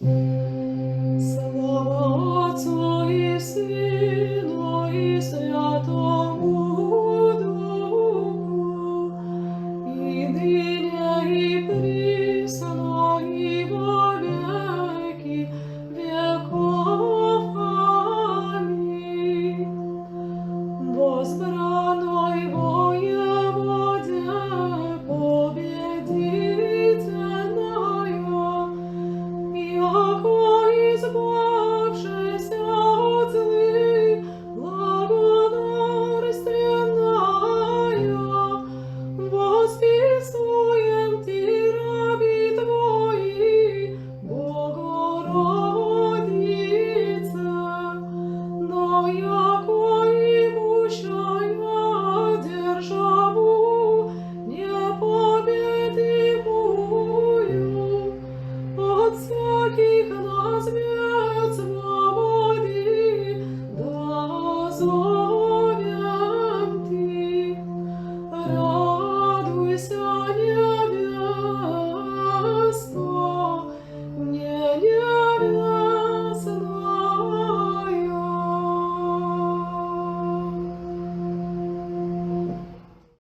Слава Отцу і Сину, і Святому Духу, і нині, і присно, і во веки веков. Амінь. Возбраной воеводе победительная, яко избавшись от злых, благодарственная, восписуем Ти, раби Твои, Богородице, но яко имущая державу непобедимую, от всяких нас